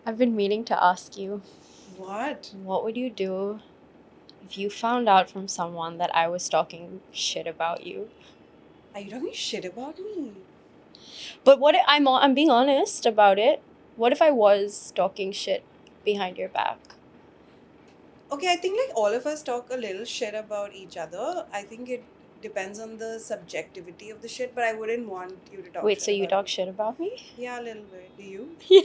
I've been meaning to ask you, What? what would you do if you found out from someone that I was talking shit about you? Are you talking shit about me? But what if I'm being honest about it. What if I was talking shit behind your back? Okay, I think like all of us talk a little shit about each other. I think it depends on the subjectivity of the shit, but I wouldn't want you to talk Wait, shit so you about talk me. shit about me? Yeah, a little bit. Do you? Yeah.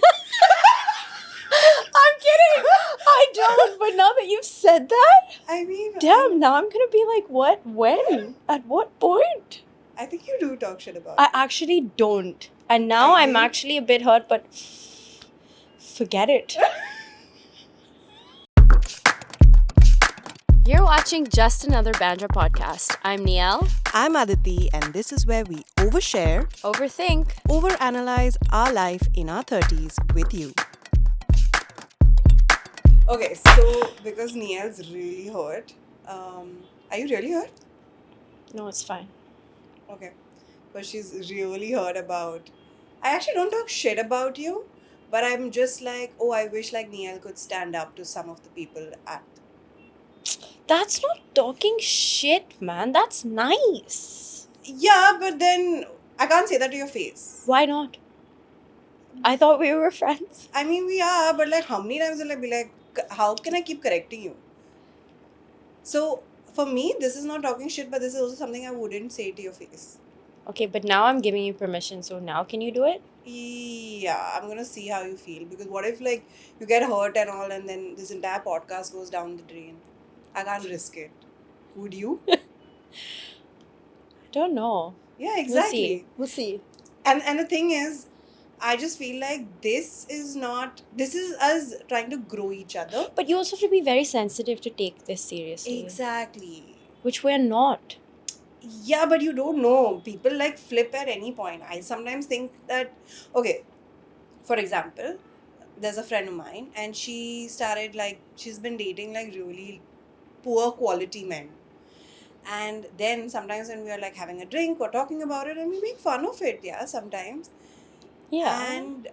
I'm kidding. I don't. But now that you've said that, I mean, damn, now I'm gonna be like, what? When? At what point? I think you do talk shit about I me. actually don't. And now I'm Really? actually a bit hurt, but forget it. You're watching Just Another Bandra podcast. I'm Nielle. I'm Aditi, and this is where we overshare, Overthink. overanalyze our life in our 30s with you. Okay, so because Nielle's really hurt, are you really hurt? No, it's fine. Okay, but she's really hurt about. I actually don't talk shit about you, but I'm just like, oh, I wish like Nielle could stand up to some of the people at. That's not talking shit, man. That's nice. Yeah, but then I can't say that to your face. Why not? I thought we were friends. I mean, we are, but like, how many times will I be like, how can I keep correcting you? So for me, this is not talking shit, but this is also something I wouldn't say to your face. Okay, but now I'm giving you permission, so now can you do it? Yeah, I'm gonna see how you feel, because what if like you get hurt and all, and then this entire podcast goes down the drain? I can't risk it. Would you? I don't know. Yeah, exactly. We'll see. And the thing is, I just feel like this is us trying to grow each other. But you also have to be very sensitive to take this seriously. Exactly. Which we're not. Yeah, but you don't know. People like flip at any point. I sometimes think that, okay, for example, there's a friend of mine, and she started like, she's been dating like really poor quality men. And then sometimes when we are like having a drink or talking about it, and we make fun of it, yeah, sometimes. Yeah. And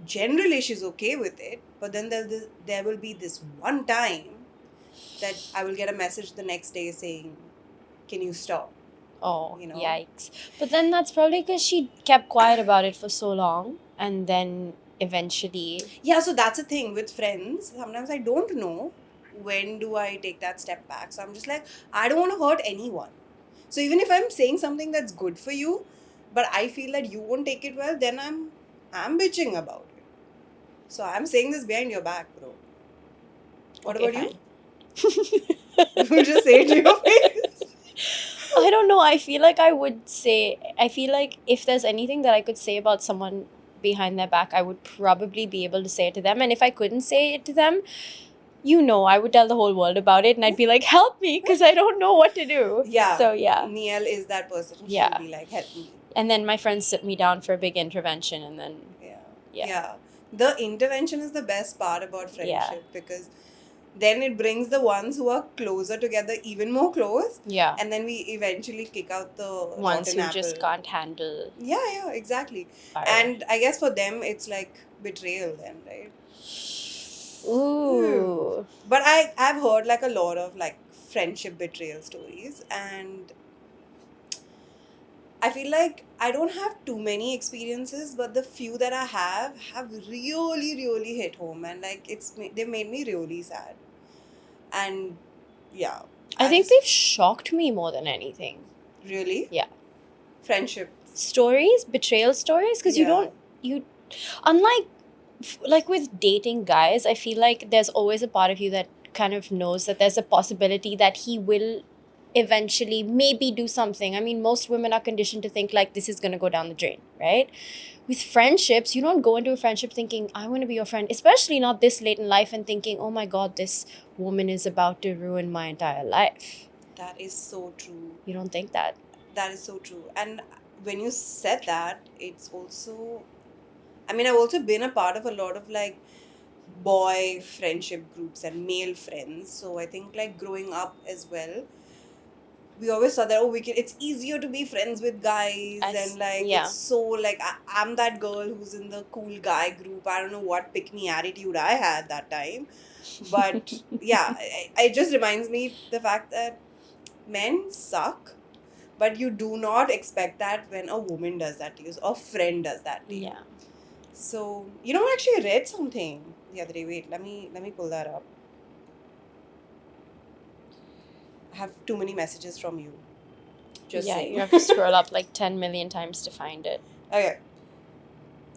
generally she's okay with it, but then there will be this one time that I will get a message the next day saying, can you stop? Oh, You know? yikes. But then that's probably because she kept quiet about it for so long, and then eventually. Yeah, so that's the thing with friends. Sometimes I don't know when do I take that step back. So I'm just like, I don't want to hurt anyone. So even if I'm saying something that's good for you, but I feel that you won't take it well, then I'm bitching about it. So I'm saying this behind your back, bro. What Okay, about fine. you? You just say it to your face. I don't know. I feel like if there's anything that I could say about someone behind their back, I would probably be able to say it to them. And if I couldn't say it to them, I would tell the whole world about it, and I'd be like, help me, because I don't know what to do. Yeah. So, yeah. Nielle is that person. Yeah. She'll be like, help me. And then my friends sit me down for a big intervention, and then, Yeah. The intervention is the best part about friendship, because then it brings the ones who are closer together even more close. Yeah. And then we eventually kick out the Ones rotten who apple. just can't handle. Yeah, exactly. fire. And I guess for them it's like betrayal then, right? Ooh. But I've heard like a lot of like friendship betrayal stories, and I feel like I don't have too many experiences, but the few that I have really, really hit home, and like they've made me really sad. And yeah, I think they've shocked me more than anything. Really? Yeah. Friendship stories, betrayal stories, because unlike like with dating guys, I feel like there's always a part of you that kind of knows that there's a possibility that he will eventually maybe do something. I mean, most women are conditioned to think like this is going to go down the drain, right? With friendships, you don't go into a friendship thinking, I want to be your friend, especially not this late in life, and thinking, oh my God, this woman is about to ruin my entire life. That is so true. You don't think that? That is so true. And when you said that, it's also, I mean, I've also been a part of a lot of like boy friendship groups and male friends. So I think like growing up as well, we always thought that, oh, it's easier to be friends with guys, and like Yeah. it's so like I'm that girl who's in the cool guy group. I don't know what pick me attitude I had that time, but yeah, it just reminds me the fact that men suck, but you do not expect that when a woman does that to you or a friend does that to you. Yeah. So actually I read something the other day. Wait, let me pull that up. I have too many messages from you. Just Yeah, saying. you have to scroll up like 10 million times to find it. Okay.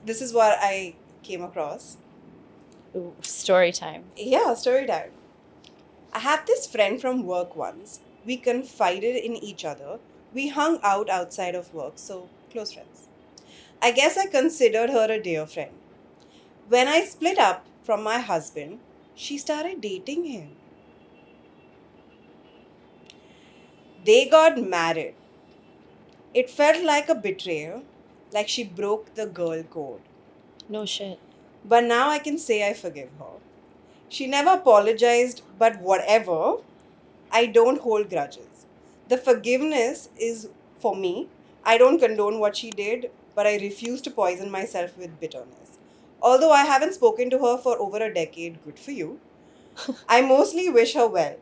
This is what I came across. Ooh, story time. Yeah, story time. I had this friend from work once. We confided in each other. We hung out outside of work, so close friends. I guess I considered her a dear friend. When I split up from my husband, she started dating him. They got married. It felt like a betrayal, like she broke the girl code. No shit. But now I can say I forgive her. She never apologized, but whatever, I don't hold grudges. The forgiveness is for me. I don't condone what she did, but I refuse to poison myself with bitterness. Although I haven't spoken to her for over a decade, good for you, I mostly wish her well.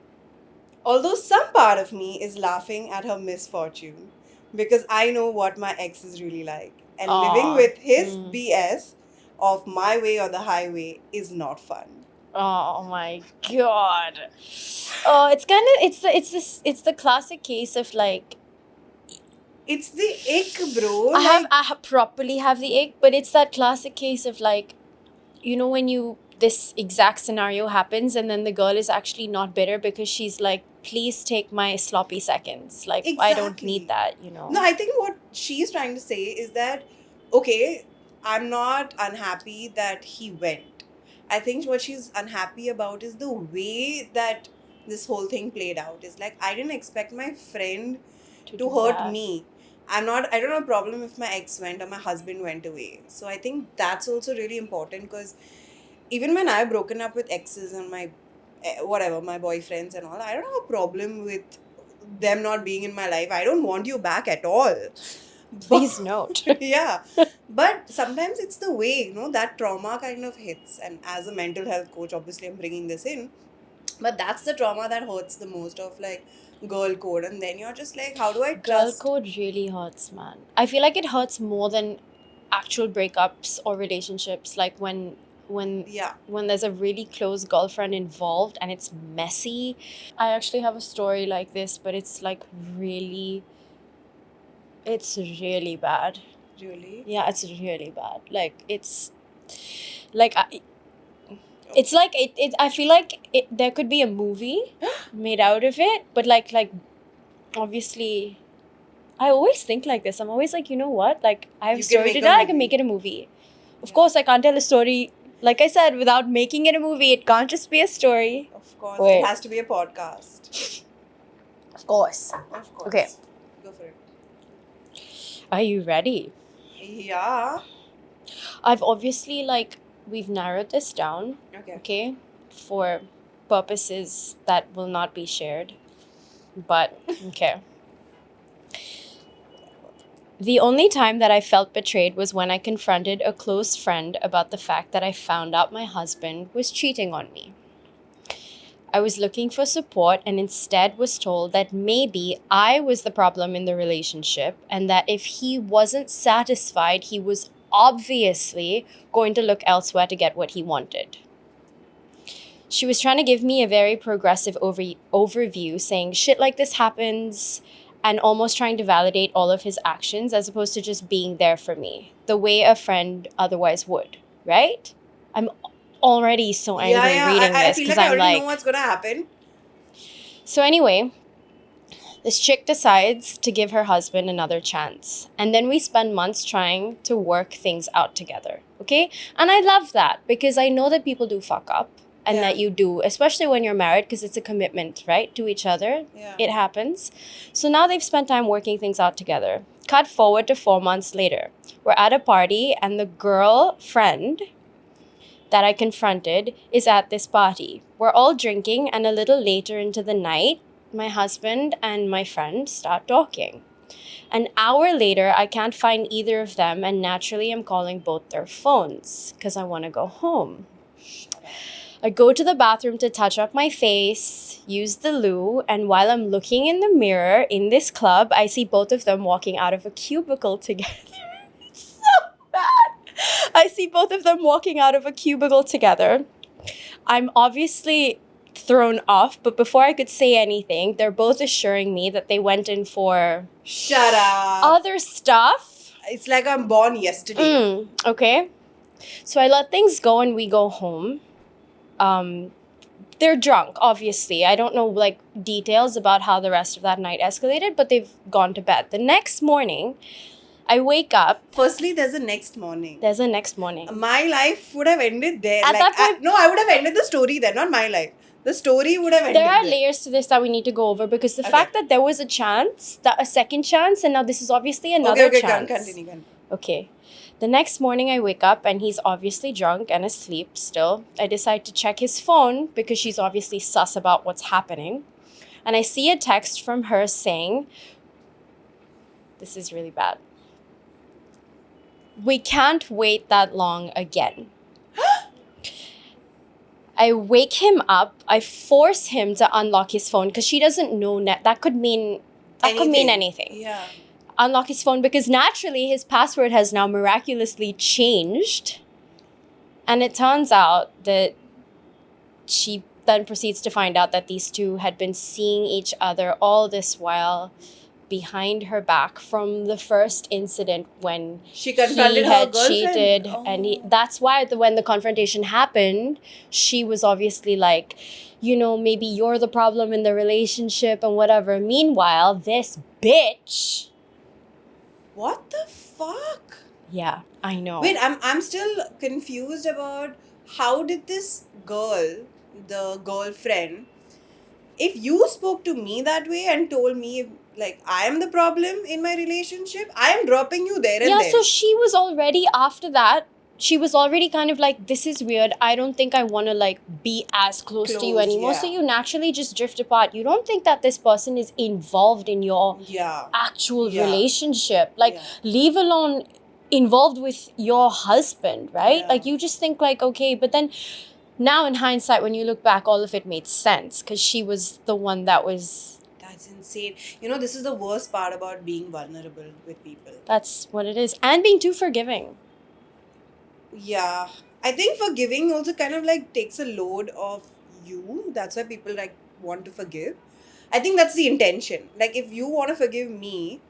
Although some part of me is laughing at her misfortune because I know what my ex is really like. And living Aw. with his BS of my way or the highway is not fun. Oh my god. Oh, it's kind of it's the classic case of like It's the ick, bro. I properly have the ick, but it's that classic case of like, when this exact scenario happens and then the girl is actually not bitter because she's like, please take my sloppy seconds. Like, I don't need that, No, I think what she's trying to say is that, okay, I'm not unhappy that he went. I think what she's unhappy about is the way that this whole thing played out. Is like, I didn't expect my friend to do hurt that. me. I don't have a problem if my ex went or my husband went away. So I think that's also really important, because even when I've broken up with exes and my my boyfriends and all, I don't have a problem with them not being in my life. I don't want you back at all. Please note. Yeah. But sometimes it's the way, that trauma kind of hits. And as a mental health coach, obviously I'm bringing this in. But that's the trauma that hurts the most, of like girl code. And then you're just like, how do I Girl trust? code really hurts, man. I feel like it hurts more than actual breakups or relationships. Like when Yeah. there's a really close girlfriend involved and it's messy. I actually have a story like this, but it's like it's really bad. Really? Yeah, it's really bad. Like it's like it's like it I feel like there could be a movie made out of it, but like obviously I always think like this. I'm always like, you know what? Like, I have You a can story make to a tell, I can movie. make it a movie. Of Yeah. course, I can't tell a story, like I said, without making it a movie. It can't just be a story. Of course. Wait. It has to be a podcast. Of course. Of course. Okay. Go for it. Are you ready? Yeah. I've obviously, we've narrowed this down, Okay. okay, for purposes that will not be shared. But, okay. The only time that I felt betrayed was when I confronted a close friend about the fact that I found out my husband was cheating on me. I was looking for support and instead was told that maybe I was the problem in the relationship and that if he wasn't satisfied, he was obviously going to look elsewhere to get what he wanted. She was trying to give me a very progressive overview, saying shit like this happens, and almost trying to validate all of his actions as opposed to just being there for me, the way a friend otherwise would, right? I'm already so angry reading I this feel because like I I'm already like... know what's gonna happen. So anyway, this chick decides to give her husband another chance. And then we spend months trying to work things out together, okay? And I love that because I know that people do fuck up. And Yeah. that you do, especially when you're married, because it's a commitment, right, to each other. Yeah. It happens. So now they've spent time working things out together. Cut forward to 4 months later. We're at a party, and the girlfriend that I confronted is at this party. We're all drinking, and a little later into the night, my husband and my friend start talking. An hour later, I can't find either of them, and naturally, I'm calling both their phones because I want to go home. I go to the bathroom to touch up my face, use the loo, and while I'm looking in the mirror in this club, I see both of them walking out of a cubicle together. It's so bad. I see both of them walking out of a cubicle together. I'm obviously thrown off, but before I could say anything, they're both assuring me that they went in for Shut up. other stuff. It's like I'm born yesterday. Okay. So I let things go and we go home. They're drunk, obviously. I don't know like details about how the rest of that night escalated, but they've gone to bed. The next morning, I wake up. Firstly, there's a next morning. There's a next morning. My life would have ended there. At that point, I would have ended the story there, not my life. The story would have ended there are there. layers to this that we need to go over because the fact that there was a chance, a second chance, and now this is obviously another chance. Continue. Okay. The next morning I wake up and he's obviously drunk and asleep still. I decide to check his phone because she's obviously sus about what's happening. And I see a text from her saying, this is really bad. We can't wait that long again. I wake him up. I force him to unlock his phone because she doesn't know that could mean anything. Yeah. Unlock his phone because naturally his password has now miraculously changed. And it turns out that she then proceeds to find out that these two had been seeing each other all this while behind her back from the first incident when she confronted he had her girlfriend. cheated. And that's why when the confrontation happened, she was obviously like, you know, maybe you're the problem in the relationship and whatever. Meanwhile, this bitch... What the fuck? Yeah, I know. Wait, I'm still confused about how did this girl, the girlfriend, if you spoke to me that way and told me like I am the problem in my relationship, I am dropping you there and yeah, then. so she was already after that. She was already kind of like, this is weird. I don't think I want to like be as close to you anymore. Yeah. So you naturally just drift apart. You don't think that this person is involved in your actual relationship. Like, leave alone involved with your husband, right? Yeah. Like, you just think like, okay, but then now in hindsight, when you look back, all of it made sense because she was the one that was... That's insane. You know, this is the worst part about being vulnerable with people. That's what it is. And being too forgiving. Yeah. I think forgiving also kind of like takes a load off you. That's why people like want to forgive. I think that's the intention. Like if you want to forgive me,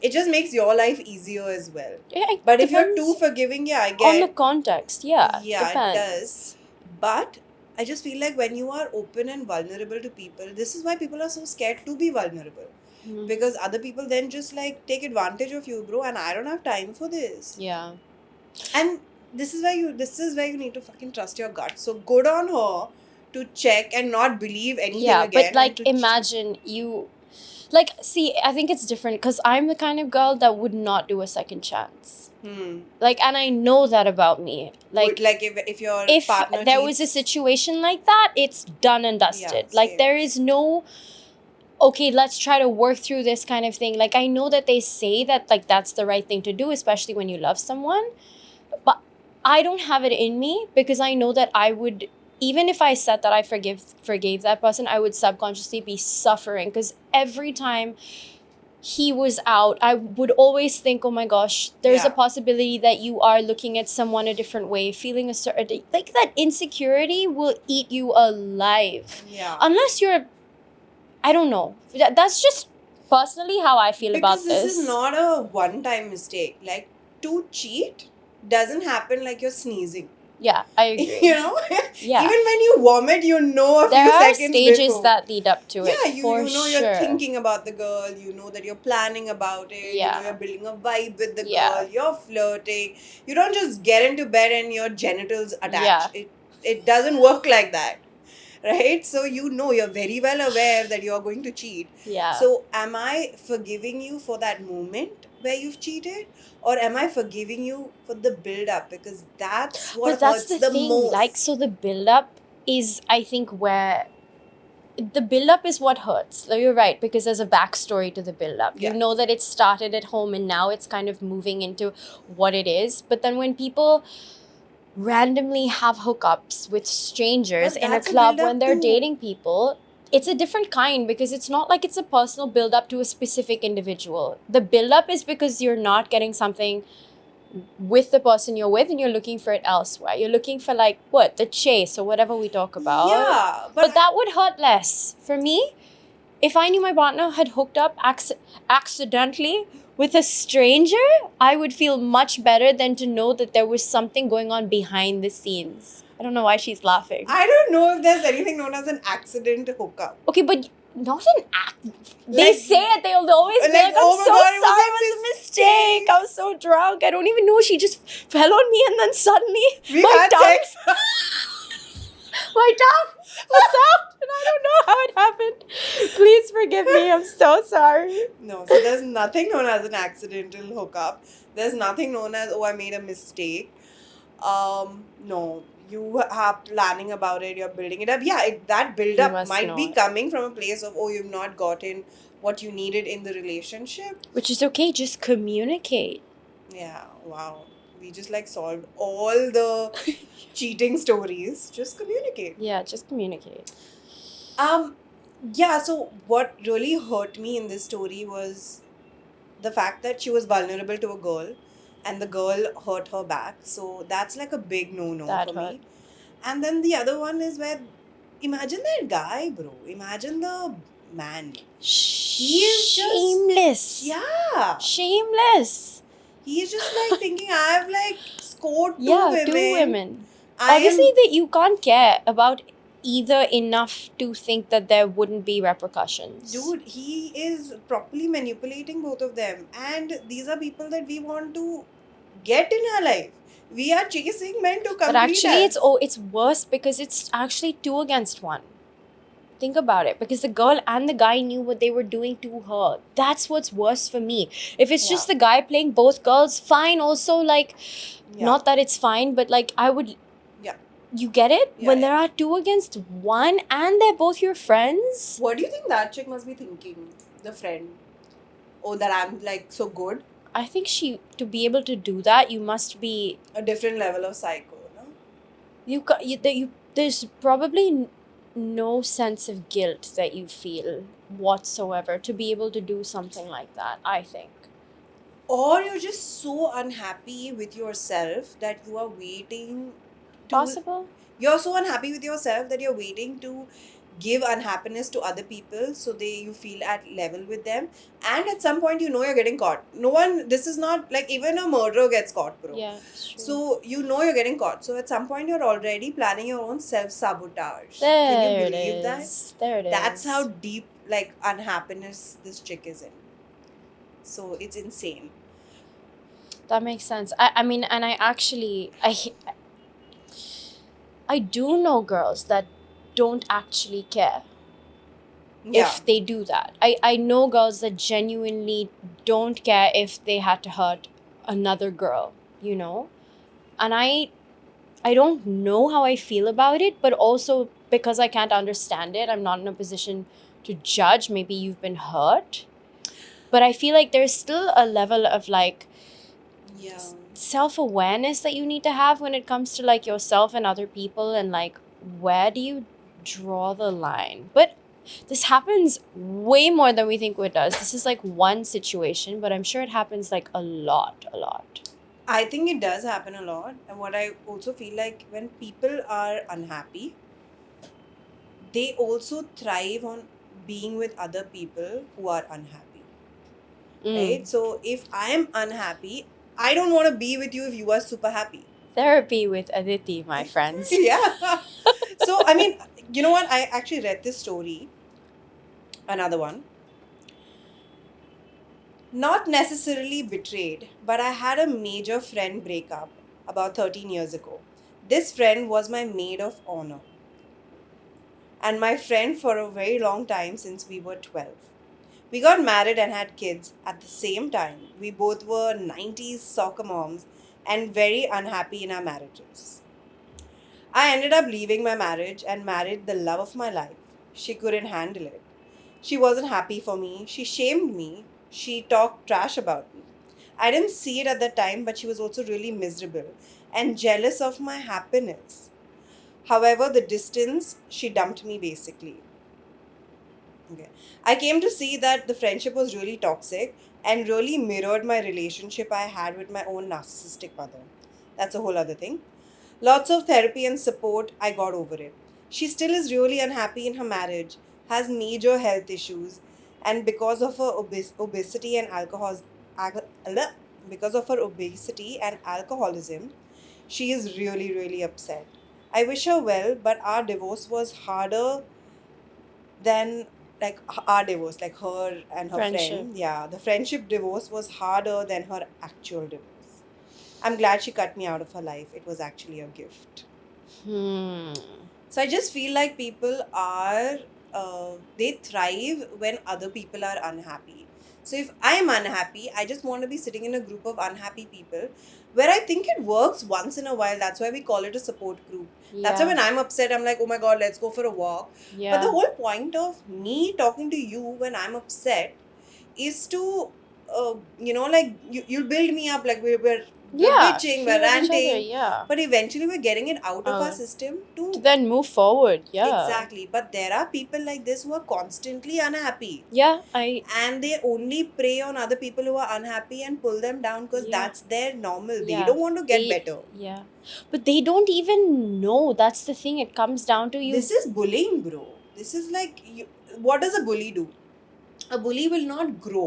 it just makes your life easier as well. Yeah, but if you're too forgiving, I get... On the context, yeah. Yeah, depends. It does. But I just feel like when you are open and vulnerable to people, this is why people are so scared to be vulnerable. Mm-hmm. Because other people then just like take advantage of you, bro, and I don't have time for this. Yeah. And this is where you need to fucking trust your gut. So good on her to check and not believe anything again. Yeah, but like imagine you... Like, see, I think it's different because I'm the kind of girl that would not do a second chance. Like, and I know that about me. Like if your partner there cheats, was a situation like that, it's done and dusted. Yeah, like, there is no... Okay, let's try to work through this kind of thing. Like, I know that they say that, like, that's the right thing to do, especially when you love someone. But I don't have it in me because I know that I would... Even if I said that I forgave that person, I would subconsciously be suffering because every time he was out, I would always think, oh my gosh, there's a possibility that you are looking at someone a different way, feeling a certain... Like, that insecurity will eat you alive. Yeah. Unless you're... I don't know. That's just personally how I feel about this. Because this is not a one-time mistake. Like, to cheat doesn't happen like you're sneezing. Yeah, I agree. You know? Yeah. Even when you vomit, you know there few are seconds stages before. that lead up to it. Yeah, you know sure. You're thinking about the girl, you know that you're planning about it, you know you're building a vibe with the girl, you're flirting. You don't just get into bed and your genitals attach. Yeah. It doesn't work like that. Right? So you know, you're very well aware that you're going to cheat. Yeah. So am I forgiving you for that moment where you've cheated? Or am I forgiving you for the build-up? Because that's what hurts the most. Like, so the build-up is, I think, where the build-up is what hurts. Like, you're right, because there's a backstory to the build-up. You Yeah. know that it started at home and now it's kind of moving into what it is. But then when people randomly have hookups with strangers But in a that's a club build-up when they're too. dating people, it's a different kind, because it's not like it's a personal build-up to a specific individual. The build-up is because you're not getting something with the person you're with and you're looking for it elsewhere. You're looking for, like, what, the chase or whatever we talk about. Yeah, But that would hurt less. For me, if I knew my partner had hooked up accidentally with a stranger, I would feel much better than to know that there was something going on behind the scenes. I don't know why she's laughing. I don't know if there's anything known as an accident hookup. Okay, but not an act. They Like- say it. They'll always be like, like, I'm oh my so God, it was sorry. a It was a mistake. I was so drunk. I don't even know. She just fell on me and then suddenly We my had tongue, sex. my tongue was out and I don't know how it happened. Please forgive me. I'm so sorry. No, so there's nothing known as an accidental hookup. There's nothing known as, oh, I made a mistake. No, you are planning about it, you're building it up. Yeah, that build You up must might be not. coming from a place of, oh, you've not gotten what you needed in the relationship. Which is okay. Just communicate. Yeah, wow. We just like solved all the cheating stories. Just communicate. Yeah, just communicate. Yeah, so what really hurt me in this story was the fact that she was vulnerable to a girl and the girl hurt her back. So that's like a big no-no That for hurt. me. And then the other one is where, imagine that guy, bro. Imagine the man. He is just- shameless. Yeah. Shameless. He's just like thinking, I've like scored two Yeah, women. 2 women. I Obviously, am, that you can't care about either enough to think that there wouldn't be repercussions. dude, he is properly manipulating both of them. And these are people that we want to get in our life. We are chasing men to complete But actually, us. it's worse because it's actually 2 against 1. Think about it, because the girl and the guy knew what they were doing to her. That's what's worse for me. If it's just Yeah. the guy playing both girls, fine. Also, like, Yeah. not that it's fine, but like, I would. Yeah. You get it? Yeah, When yeah. there are 2 against 1 and they're both your friends. What do you think that chick must be thinking? The friend. Oh, that I'm like so good. I think to be able to do that, you must be. A different level of psycho, no? There's probably no sense of guilt that you feel whatsoever to be able to do something like that, I think. Or you're just so unhappy with yourself that you are waiting to Possible? you're so unhappy with yourself that you're waiting to give unhappiness to other people so you feel at level with them, and at some point you're getting caught. No one, this is not like, even a murderer gets caught, bro. Yeah, it's true. So you're getting caught, so at some point you're already planning your own self-sabotage. There Can you it believe that? is. There it is. That's how deep like unhappiness this chick is in. So it's insane. That makes sense. I mean, and I do know girls that don't actually care Yeah. if they do that. I know girls that genuinely don't care if they had to hurt another girl, you know? And I don't know how I feel about it, but also because I can't understand it, I'm not in a position to judge. Maybe you've been hurt. But I feel like there's still a level of like Yeah. self-awareness that you need to have when it comes to like yourself and other people, and like, where do you draw the line? But this happens way more than we think it does. This is like one situation, but I'm sure it happens like a lot. I think it does happen a lot. And what I also feel like, when people are unhappy, they also thrive on being with other people who are unhappy. Right? So if I am unhappy, I don't want to be with you if you are super happy. Therapy with Aditi, my friends. Yeah. So, I mean, you know what? I actually read this story. Another one. Not necessarily betrayed, but I had a major friend breakup about 13 years ago. This friend was my maid of honor and my friend for a very long time, since we were 12. We got married and had kids at the same time. We both were 90s soccer moms and very unhappy in our marriages. I ended up leaving my marriage and married the love of my life. She couldn't handle it. She wasn't happy for me. She shamed me. She talked trash about me. I didn't see it at the time, but she was also really miserable and jealous of my happiness. However, the distance, she dumped me basically. Okay. I came to see that the friendship was really toxic and really mirrored my relationship I had with my own narcissistic mother. That's a whole other thing. Lots of therapy and support, I got over it. She still is really unhappy in her marriage, has major health issues, and because of her obesity and because of her obesity and alcoholism, she is really, really upset. I wish her well, but our divorce was harder than our divorce, like her and her Friendship. friend. Yeah, the friendship divorce was harder than her actual divorce. I'm glad she cut me out of her life. It was actually a gift. Hmm. So I just feel like people are, they thrive when other people are unhappy. So if I'm unhappy, I just want to be sitting in a group of unhappy people where I think it works once in a while. That's why we call it a support group. That's why Yeah. when I'm upset, I'm like, oh my God, let's go for a walk. But the Yeah. whole point of me talking to you when I'm upset is to, like you'll build me up, like we're Yeah. bitching, we're Fuel each other. ranting, Yeah. but eventually we're getting it out of our Uh, system to to then move forward. Yeah. exactly. But there are people like this who are constantly unhappy Yeah. I. and they only prey on other people who are unhappy and pull them down because Yeah. that's their normal. They Yeah. don't want to get They. better. Yeah. But they don't even know. That's the thing. It comes down to you. This is bullying, bro. This is like, what does a bully do? A bully will not grow.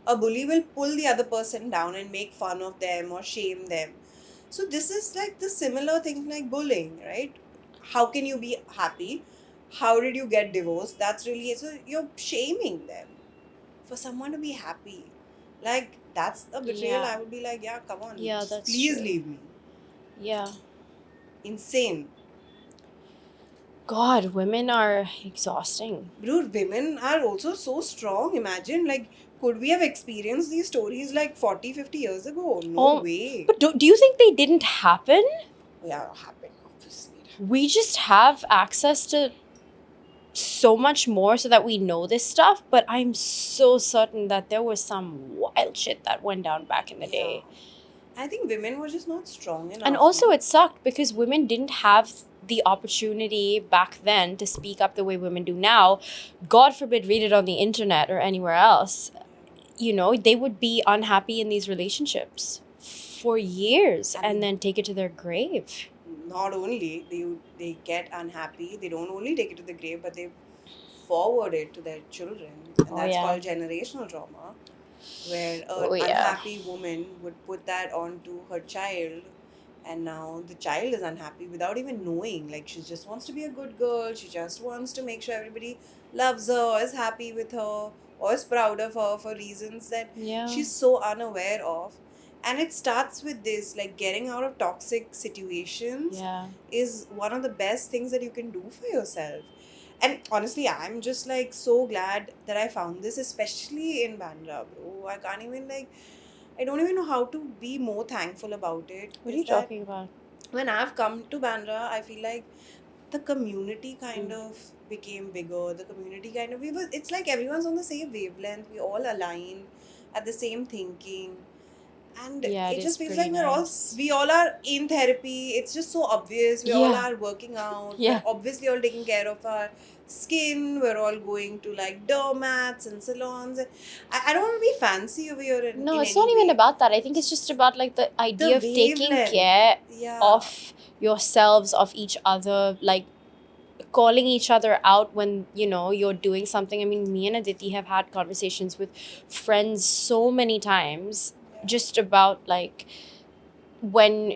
A bully will pull the other person down and make fun of them or shame them. So this is like the similar thing like bullying, right? How can you be happy? How did you get divorced? That's really so you're shaming them for someone to be happy. Like that's a betrayal. Yeah. I would be like, yeah, come on, Yeah. just That's please true. leave me. Yeah. Insane. God, women are exhausting. Dude, women are also so strong. Imagine, like, could we have experienced these stories like 40, 50 years ago? No Oh, way. but do you think they didn't happen? Yeah, happened, obviously. We just have access to so much more so that we know this stuff, but I'm so certain that there was some wild shit that went down back in the Yeah. day. I think women were just not strong enough. And also, no? it sucked because women didn't have the opportunity back then to speak up the way women do now. God forbid, read it on the internet or anywhere else. You know, they would be unhappy in these relationships for years And and then take it to their grave. not only they get unhappy, they don't only take it to the grave, but they forward it to their children, and Oh, that's yeah. called generational trauma, where an Oh, yeah. unhappy woman would put that onto her child, and now the child is unhappy without even knowing. Like she just wants to be a good girl. She just wants to make sure everybody loves her or is happy with her or is proud of her for reasons that Yeah. she's so unaware of. And it starts with this, like getting out of toxic situations Yeah. is one of the best things that you can do for yourself. And honestly, I'm just like so glad that I found this, especially in Bandra, bro. I can't even like, I don't even know how to be more thankful about it. What are Is you that talking about? when I've come to Bandra, I feel like the community kind Mm. of became bigger. The community kind of, it's like everyone's on the same wavelength. We all align at the same thinking. And Yeah, it it is just feels pretty like nice. we all are in therapy. It's just so obvious. We all Yeah. are working out. Yeah. We're obviously all taking care of our skin. We're all going to like dermats and salons. I don't want to be fancy over here No, in it's any not even way. about that. I think it's just about like the The idea of taking wavelength. care Yeah. of yourselves, of each other, like calling each other out when you're doing something. I mean, me and Aditi have had conversations with friends so many times just about like when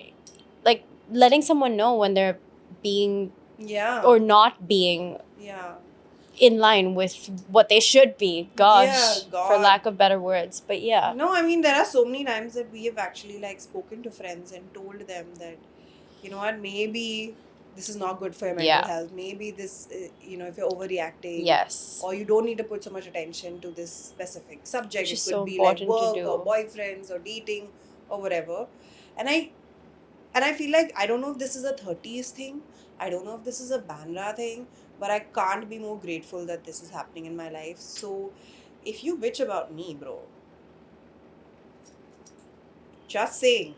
like letting someone know when they're being Yeah. or not being Yeah. in line with what they should be. Gosh, Yeah, for God. lack of better words. But yeah. No, I mean, there are so many times that we have actually like spoken to friends and told them that, you know what, maybe this is not good for your mental Yeah. health. Maybe this, if you're overreacting. Yes. Or you don't need to put so much attention to this specific subject. Which It is could so be like important to work do. or boyfriends or dating or whatever. And I feel like I don't know if this is a 30s thing. I don't know if this is a Bandra thing, but I can't be more grateful that this is happening in my life. So, if you bitch about me, bro, just saying.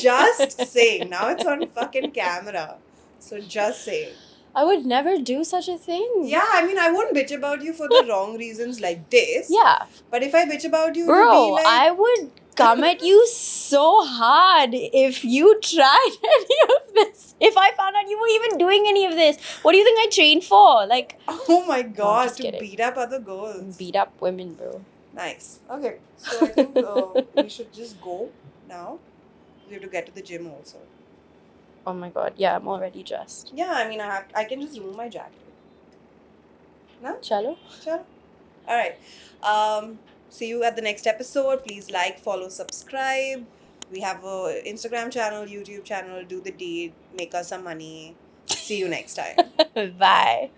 Just saying. Now it's on fucking camera. So, just saying. I would never do such a thing. Yeah, I mean, I won't bitch about you for the wrong reasons like this. Yeah. But if I bitch about you, Bro, it'll be like. I would come at you so hard if you tried any of this. If I found out you were even doing any of this. What do you think I trained for? Like, Oh my god, just to kidding. beat up other girls. beat up women, bro. Nice. Okay, so I think we should just go now. We have to get to the gym also. Oh my god, yeah, I'm already dressed. Yeah, I mean, I can just remove my jacket. No? Chalo? Sure. Alright. See you at the next episode. Please like, follow, subscribe. We have a Instagram channel, YouTube channel. Do the deed. Make us some money. See you next time. Bye.